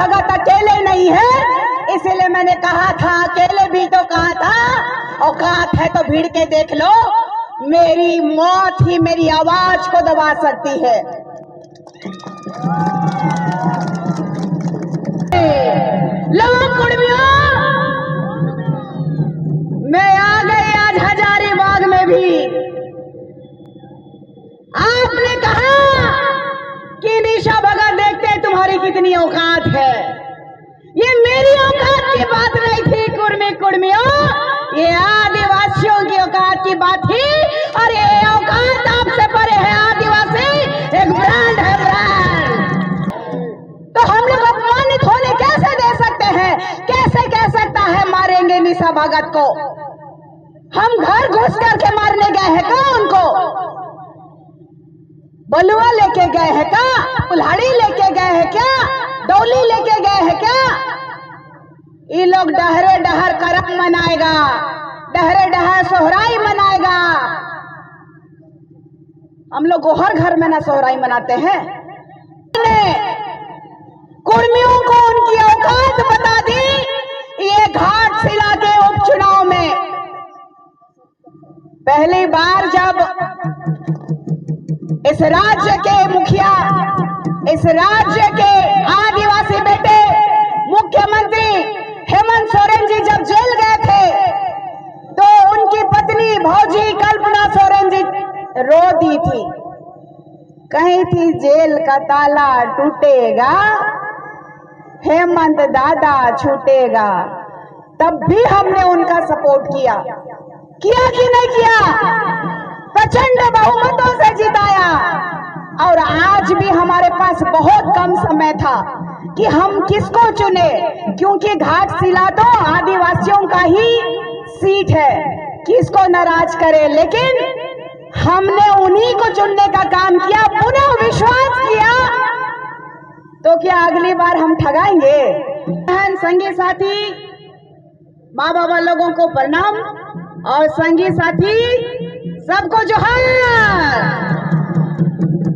भगत अकेले नहीं है, इसलिए मैंने कहा था अकेले भी तो कहा था। औकात है तो भीड़ के देख लो, मेरी मौत ही मेरी आवाज को दबा सकती है। लोग कुर्मियों, मैं आ गई आज हजारीबाग में भी। आपने कहा कि निशा भगत देखते तुम्हारी कितनी औकात है। ये मेरी औकात की बात नहीं थी कुर्मियों, ये आदिवासियों की औकात की बात थी। और ये औकात आपसे परे है। आदिवासी एक ब्रांड है, ब्रांड। तो हम लोग अपमानित होने कैसे दे सकते हैं? कैसे कह सकता है मारेंगे निशा भगत को? हम घर घुस करके मारने गए हैं क्या उनको? बलुआ लेके गए हैं क्या? कुल्हाड़ी लेके गए हैं क्या? डोली लेके गए हैं क्या? ये लोग डहरे डहर करम मनाएगा, डहरे डहर सोहराई मनाएगा। हम लोग को हर घर में ना सोहराई मनाते हैं। कुर्मियों को उनकी औकात बता दी ये घाटशिला के उपचुनाव में। पहली बार जब इस राज्य के मुखिया, इस राज्य के आदिवासी बेटे मुख्यमंत्री हेमंत सोरेन जी जब जेल गए थे, तो उनकी पत्नी भौजी कल्पना सोरेन जी रो दी थी, कही थी जेल का ताला टूटेगा, हेमंत दादा छूटेगा। तब भी हमने उनका सपोर्ट किया कि नहीं किया? प्रचंड बहुमतों से जिताया। और आज भी हमारे पास बहुत कम समय था कि हम किसको चुने, क्योंकि घाटशिला तो आदिवासियों का ही सीट है, किसको नाराज करे। लेकिन हमने उन्हीं को चुनने का काम किया, पुनः विश्वास किया। तो क्या अगली बार हम ठगाएंगे? संगी साथी, माँ बाबा लोगों को प्रणाम और संगी साथी सबको जोहार।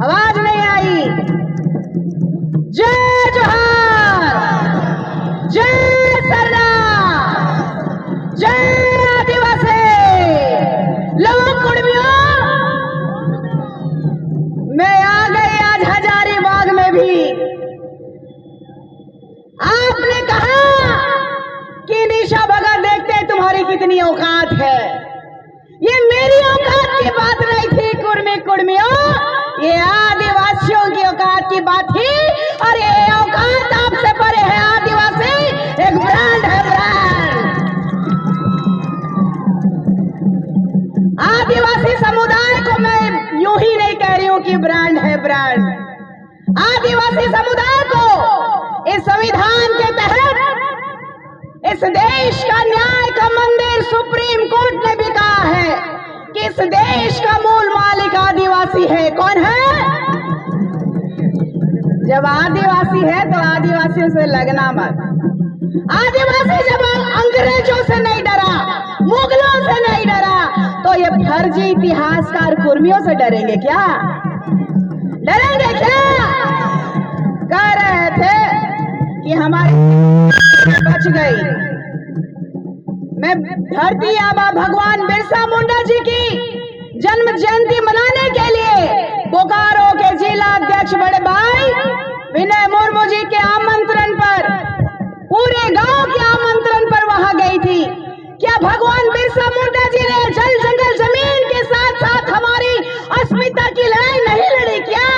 आवाज नहीं आई। जय जोहार, जय सरदार, जय आदिवासी। लोग कुर्मियों, मैं आ गई आज हजारीबाग में भी। आपने कहा कि निशा भगत देखते तुम्हारी कितनी औकात है। ये मेरी औकात की बात नहीं थी कुर्मियों, ये आदिवासियों की औकात की बात थी। और ये औकात आपसे परे है। आदिवासी एक ब्रांड है, ब्रांड। आदिवासी समुदाय को मैं यूं ही नहीं कह रही हूं कि ब्रांड है, ब्रांड। आदिवासी समुदाय को इस संविधान के तहत इस देश का न्याय का मंदिर सुप्रीम कोर्ट ने भी कहा है कि इस देश का मूल मालिक आदिवासी है। कौन है? जब आदिवासी है तो आदिवासियों से लगना मत। आदिवासी जब अंग्रेजों से नहीं डरा, मुगलों से नहीं डरा, तो ये फर्जी इतिहासकार कुर्मियों से डरेंगे क्या? डरेंगे क्या? कह रहे थे कि हमारी बच गई। मैं धरती आबा भगवान बिरसा मुंडा जी की जन्म जयंती मनाने के लिए बोकारो के जिला अध्यक्ष बड़े भाई विनय मुर्मू जी के आमंत्रण पर, पूरे गांव के आमंत्रण पर वहां गई थी। क्या भगवान बिरसा मुंडा जी ने जल जंगल जमीन के साथ साथ हमारी अस्मिता की लड़ाई नहीं लड़ी क्या?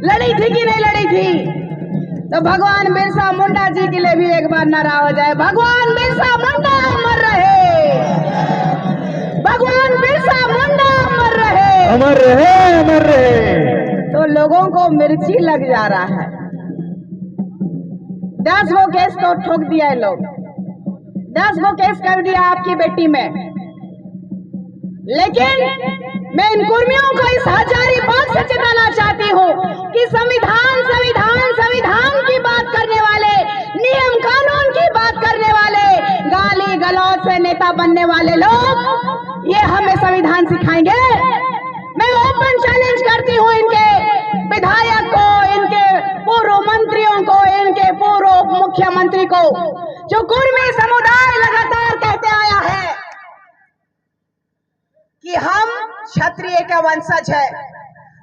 लड़ी थी कि नहीं लड़ी थी? तो भगवान बिरसा मुंडा जी के लिए भी एक बार नारा हो जाए, भगवान बिरसा मुंडा अमर रहे, भगवान बिरसा मुंडा अमर रहे, अमर रहे, अमर रहे। तो लोगों को मिर्ची लग जा रहा है। 10 गो केस तो ठोक दिया है लोग, 10 गो केस कर दिया आपकी बेटी में। लेकिन मैं इन कुर्मियों को इस हजारीबाग से चेताना चाहती हूँ कि संविधान संविधान संविधान की बात करने वाले, नियम कानून की बात करने वाले, गाली गलौज से नेता बनने वाले लोग ये हमें संविधान सिखाएंगे? मैं ओपन चैलेंज करती हूँ इनके विधायक को, इनके पूर्व मंत्रियों को, इनके पूर्व मुख्यमंत्री को, जो कुर्मी समुदाय लगातार कहते आया है कि हम क्षत्रिय के वंशज है,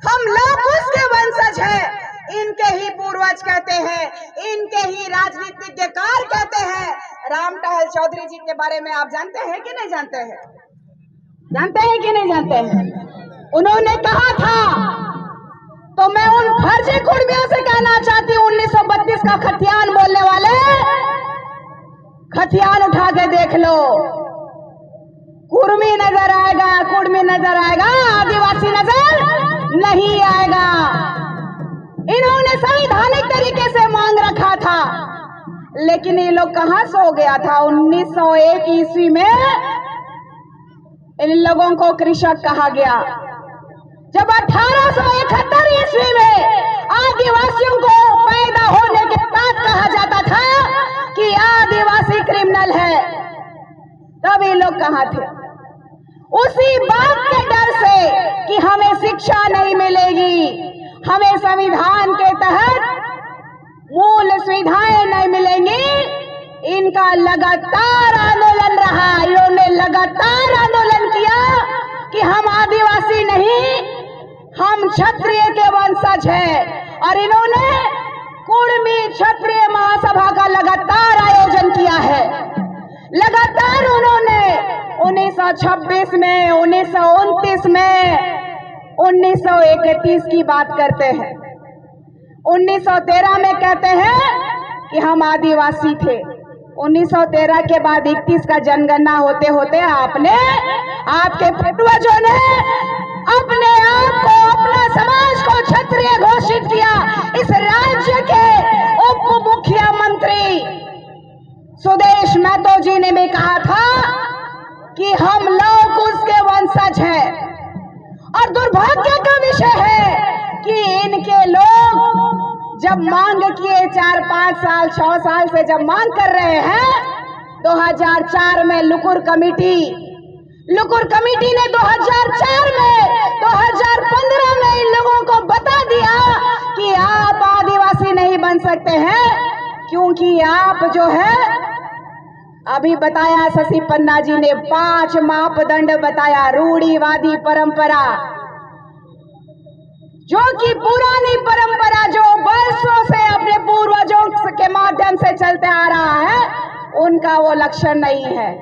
हम लोग उसके वंशज है, इनके ही पूर्वज कहते हैं, इनके ही राजनीतिज्ञकार कहते हैं। राम टहल चौधरी जी के बारे में आप जानते हैं कि नहीं जानते हैं? जानते हैं कि नहीं जानते हैं? उन्होंने कहा था, तो मैं उन फर्जी कुर्मियों से कहना चाहती हूँ, 1932 का खतियान बोलने वाले, खतियान उठा के देख लो, कुर्मी नजर आएगा, कुर्मी नजर आएगा, आदिवासी नजर नहीं आएगा। इन्होंने संवैधानिक तरीके से मांग रखा था, लेकिन ये लोग कहां सो गया था? 1901 ईस्वी में इन लोगों को कृषक कहा गया, जब 1871 ईस्वी में आदिवासियों को पैदा होने के बाद कहा जाता था कि आदिवासी क्रिमिनल है, तब ये लोग कहां थे? उसी बात के डर से कि हमें शिक्षा नहीं मिलेगी, हमें संविधान के तहत मूल सुविधाएं नहीं मिलेंगी, इनका लगातार आंदोलन रहा। इन्होंने लगातार आंदोलन किया कि हम आदिवासी नहीं, हम क्षत्रिय के वंशज हैं, और इन्होंने कुर्मी क्षत्रिय महासभा का लगातार आयोजन किया है। लगातार उन्होंने 1926 में, 1929 में, 1931 की बात करते हैं, 1913 में कहते हैं कि हम आदिवासी थे। 1913 के बाद 31 का जनगणना होते होते आपके पूर्वजों ने अपने आप को, अपना समाज को क्षत्रिय घोषित किया। इस राज्य के उप मुख्यमंत्री सुदेश महतो जी ने भी कहा था कि हम लोग उसके वंशज हैं, और दुर्भाग्य का विषय है कि इनके लोग जब मांग किए 4-5 साल 6 साल से जब मांग कर रहे हैं, 2004 में लुकुर कमेटी ने 2004 में, 2015 में इन लोगों को बता दिया कि आप आदिवासी नहीं बन सकते हैं, क्योंकि आप जो है, अभी बताया शशि पन्ना जी ने 5 मापदंड बताया। रूढ़िवादी परंपरा, जो कि पुरानी परंपरा जो वर्षों से अपने पूर्वजों के माध्यम से चलते आ रहा है, उनका वो लक्षण नहीं है।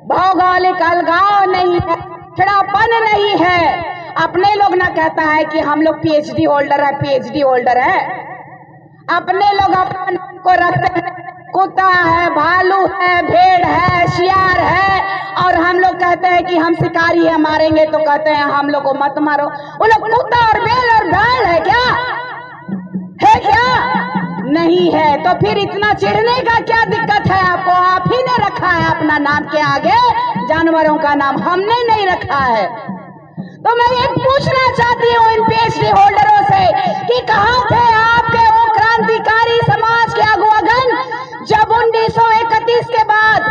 भौगोलिक अलगाव नहीं है, छिड़ापन नहीं है। अपने लोग ना कहता है कि हम लोग पीएचडी होल्डर है, अपने लोग अपने को रखते हैं, कुत्ता है, भालू है, भेड़ है, शियार है, और हम लोग कहते हैं कि हम शिकारी है, मारेंगे तो कहते हैं हम लोग को मत मारो। वो लोग कुत्ता और बैल और गाय है क्या? नहीं है। तो फिर इतना चिढ़ने का क्या दिक्कत है आपको? आप ही ने रखा है अपना नाम के आगे जानवरों का नाम, हमने नहीं रखा है। तो मैं ये पूछना चाहती हूँ इन पीएचडी होल्डरों से कि कहाँ थे आपके वो क्रांतिकारी समाज के अगुवागण जब 1931 के बाद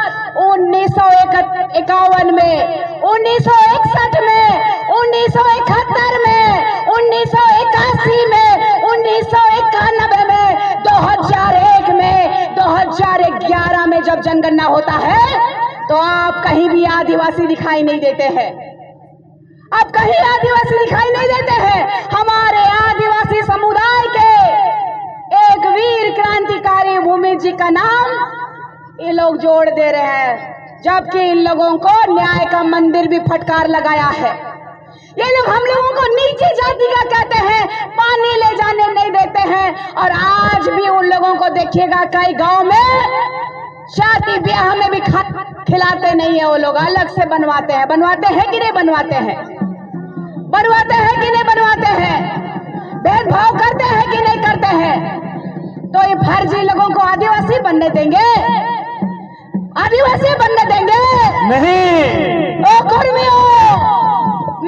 1951 में, 1961 में, 1971 में, 1981 में, 1991 में, 2001 में, 2011 में जब जनगणना होता है तो आप कहीं भी आदिवासी दिखाई नहीं देते हैं। अब कहीं आदिवासी दिखाई नहीं देते हैं। हमारे आदिवासी समुदाय के एक वीर क्रांतिकारी भूमि जी का नाम ये लोग जोड़ दे रहे हैं, जबकि इन लोगों को न्याय का मंदिर भी फटकार लगाया है। ये लोग हम लोगों को नीची जाति का कहते हैं, पानी ले जाने नहीं देते हैं। और आज भी उन लोगों को देखिएगा कई गांव में शादी ब्याह में भी खिलाते नहीं है, वो लोग अलग से बनवाते हैं। बनवाते हैं कि नहीं बनवाते हैं? बनवाते हैं कि नहीं बनवाते हैं? भेदभाव करते हैं कि नहीं करते हैं? तो ये फर्जी लोगों को आदिवासी बनने देंगे? आदिवासी बनने देंगे? नहीं। ओ कुर्मियों,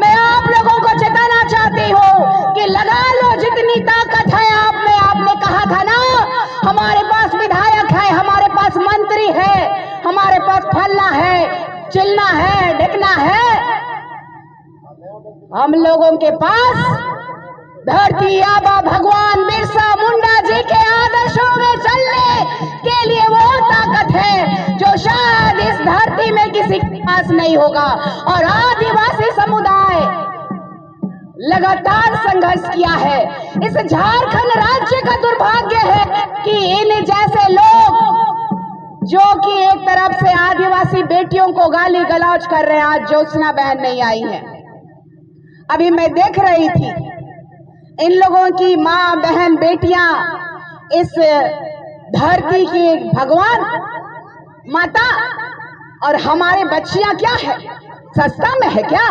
मैं आप लोगों को चेताना चाहती हूँ कि लगा लो जितनी ताकत है आप में। आपने कहा था ना, हमारे पास विधायक है, हमारे पास मंत्री है, हमारे पास फलना है, चिलना है, ढिकना है। हम लोगों के पास धरती आबा भगवान बिरसा मुंडा जी के आदर्शों में चलने के लिए वो ताकत है जो शायद इस धरती में किसी के पास नहीं होगा। और आदिवासी समुदाय लगातार संघर्ष किया है। इस झारखंड राज्य का दुर्भाग्य है कि इन जैसे लोग जो कि एक तरफ से आदिवासी बेटियों को गाली गलौज कर रहे हैं, आज ज्योत्सना बहन नहीं आई है। अभी मैं देख रही थी इन लोगों की माँ बहन बेटियां इस धरती की भगवान माता और हमारे बच्चियां क्या है, सस्ता में है क्या?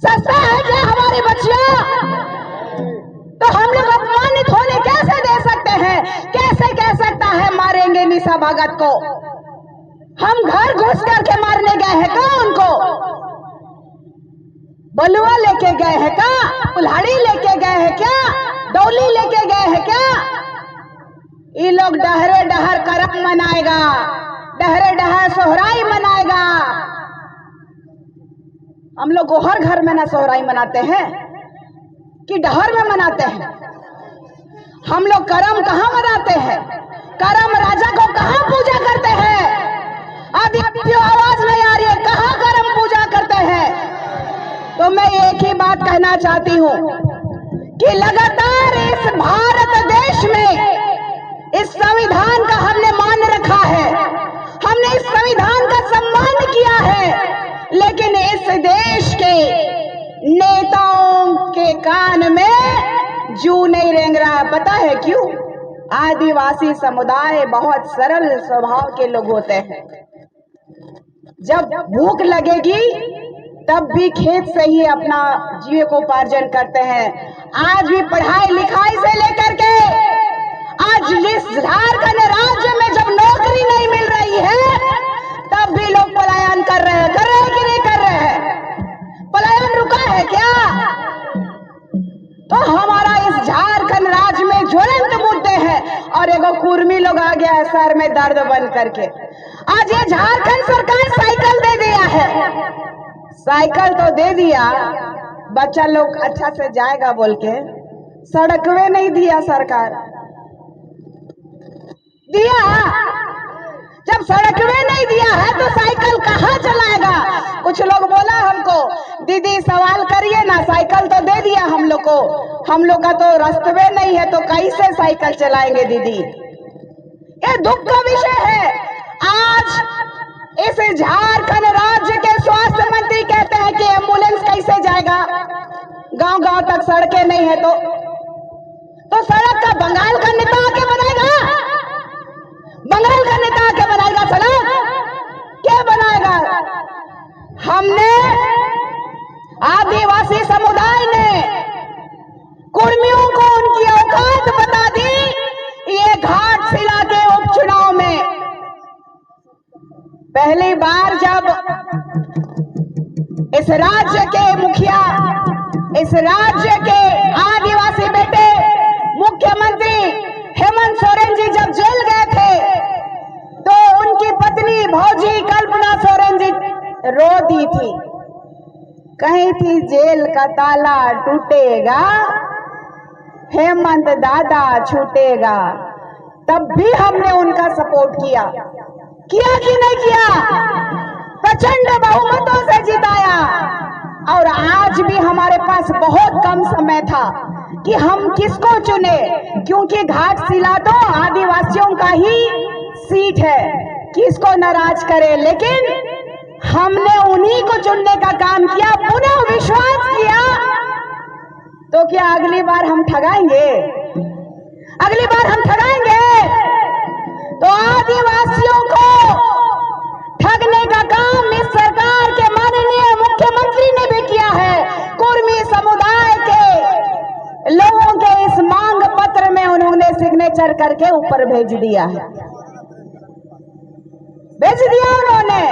सस्ता है क्या हमारी बच्चियां? तो हम लोग अपमानित होने कैसे दे सकते हैं? कैसे कह सकता है मारेंगे निशा भगत को? हम घर घुस करके मारने गए हैं क्या उनको? बलुआ लेके गए हैं क्या? कुल्हाड़ी लेके गए हैं क्या? डोली लेके गए हैं क्या? ये लोग डहरे डहर करम मनाएगा, डहरे डहर सोहराई मनाएगा। हम लोग गोहर घर में ना सोहराई मनाते हैं कि डहर में मनाते हैं? हम लोग करम कहाँ मनाते हैं? करम राजा को कहाँ पूजा करते हैं? आदिवासियों आवाज नहीं आ रही है, कहाँ करम पूजा करते हैं? तो मैं एक ही बात कहना चाहती हूँ कि लगातार इस भारत देश में इस संविधान का हमने मान रखा है, हमने इस संविधान का सम्मान किया है, लेकिन इस देश के नेताओं के कान में जू नहीं रेंग रहा है। पता है क्यों? आदिवासी समुदाय बहुत सरल स्वभाव के लोग होते हैं। जब भूख लगेगी तब भी खेत से ही अपना जीविकोपार्जन करते हैं। आज भी पढ़ाई लिखाई से लेकर के आज इस झारखंड राज्य में जब नौकरी नहीं मिल रही है तब भी लोग पलायन कर रहे हैं। कर रहे हैं कि नहीं कर रहे हैं? पलायन रुका है क्या? तो हमारा इस झारखंड राज्य में ज्वलंत मुद्दे हैं और एगो कुर्मी लोग आ गया है सर में दर्द बन करके। आज ये झारखंड सरकार साइकिल दे दिया है, साइकिल तो दे दिया, बच्चा लोग अच्छा से जाएगा बोल के, सड़कवे नहीं दिया सरकार। दिया? जब सड़कवे नहीं दिया है तो साइकिल कहाँ चलाएगा? कुछ लोग बोला हमको, दीदी सवाल करिए ना, साइकिल तो दे दिया हम लोग को, हम लोग का तो रास्ते नहीं है तो कैसे साइकिल चलाएंगे दीदी? ये दुख का विषय है। आज इस झारखंड राज्य के स्वास्थ्य मंत्री कहते हैं कि एम्बुलेंस कैसे जाएगा? गांव गांव तक सड़कें नहीं है तो सड़क का बंगाल का नेता आके बनाएगा? बंगाल का नेता आके बनाएगा सड़क? क्या बनाएगा? हमने आदिवासी समुदाय ने कुर्मियों को उनकी औकात बता दी। ये घाटशिला के उपचुनाव में पहली बार जब इस राज्य के मुखिया, इस राज्य के आदिवासी बेटे मुख्यमंत्री हेमंत सोरेन जी जब जेल गए थे तो उनकी पत्नी भौजी कल्पना सोरेन जी रो दी थी, कहीं थी जेल का ताला टूटेगा, हेमंत दादा छूटेगा। तब भी हमने उनका सपोर्ट किया कि नहीं किया? प्रचंड बहुमतों से जिताया। और आज भी हमारे पास बहुत कम समय था कि हम किसको चुने, क्योंकि घाटशिला तो आदिवासियों का ही सीट है, किसको नाराज करे। लेकिन हमने उन्हीं को चुनने का काम किया, पुनः विश्वास किया। तो क्या अगली बार हम ठगाएंगे? अगली बार हम ठगाएंगे? तो आदिवासियों को ठगने का काम इस सरकार के माननीय मुख्यमंत्री ने भी किया है। कुर्मी समुदाय के लोगों के इस मांग पत्र में उन्होंने सिग्नेचर करके ऊपर भेज दिया है, भेज दिया उन्होंने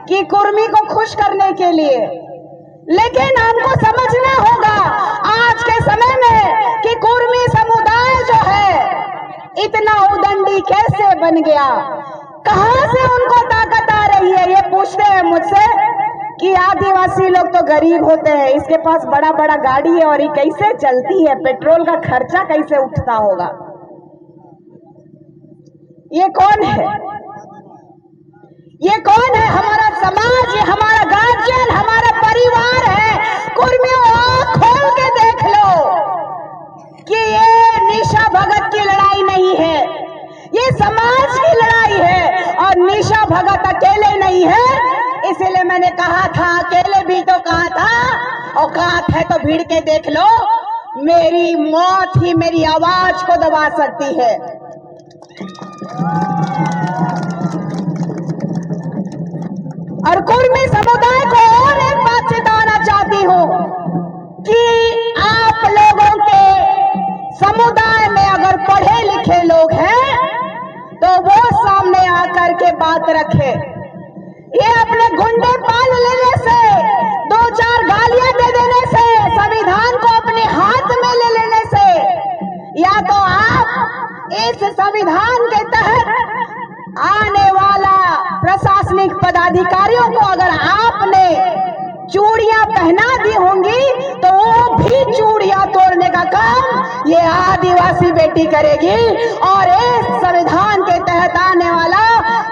कि कुर्मी को खुश करने के लिए। लेकिन हमको समझना होगा आज के समय में कि कुर्मी समुदाय जो है इतना उदंडी कैसे बन गया, कहां से उनको ताकत आ रही है? ये पूछते हैं मुझसे कि आदिवासी लोग तो गरीब होते हैं, इसके पास बड़ा बड़ा गाड़ी है और ये कैसे चलती है, पेट्रोल का खर्चा कैसे उठता होगा। ये कौन है? ये कौन है? हमारा समाज, ये हमारा गार्जियन, हमारा परिवार है। कुर्मियों, आँख खोल के देख लो कि ये निशा भगत की लड़ाई नहीं है, ये समाज की लड़ाई है। और निशा भगत अकेले नहीं है, इसीलिए मैंने कहा था, अकेले भी तो कहा था, औकात है तो भीड़ के देख लो। मेरी मौत ही मेरी आवाज को दबा सकती है। और कुर्मी समुदाय को और एक बात चेताना चाहती हूं कि आप लोगों के समुदाय में अगर पढ़े लिखे लोग हैं तो वो सामने आकर के बात रखे। ये अपने गुंडे पाल लेने से, दो चार गालियां दे देने से, संविधान को अपने हाथ में ले लेने से, या तो आप इस संविधान के तहत आने वाला प्रशासनिक पदाधिकारियों को अगर आपने चूड़ियां पहना दी होंगी तो वो भी चूड़ियां तोड़ने का काम ये आदिवासी बेटी करेगी। और इस संविधान के तहत आने वाला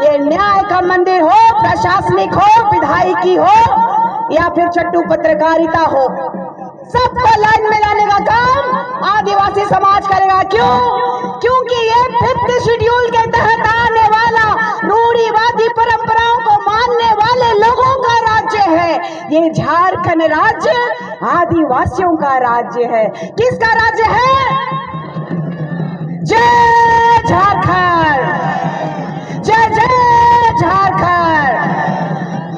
ये न्याय का मंदिर हो, प्रशासनिक हो, विधायिकी हो या फिर चट्टू पत्रकारिता हो, सबको लाइन में लाने का काम आदिवासी समाज करेगा। क्यों? क्योंकि ये 5th शेड्यूल के तहत आने वाला रूढ़िवादी परंपराओं को मानने वाले लोगों का राज्य है। ये झारखंड राज्य आदिवासियों का राज्य है। किसका राज्य है? जय झारखंड, जय जय झारखंड।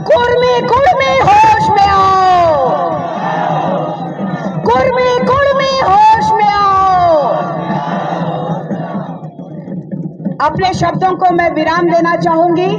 कुर्मी कुर्मी होश में आओ, कुर्मी कुर्मी होश में आओ। अपने शब्दों को मैं विराम देना चाहूंगी।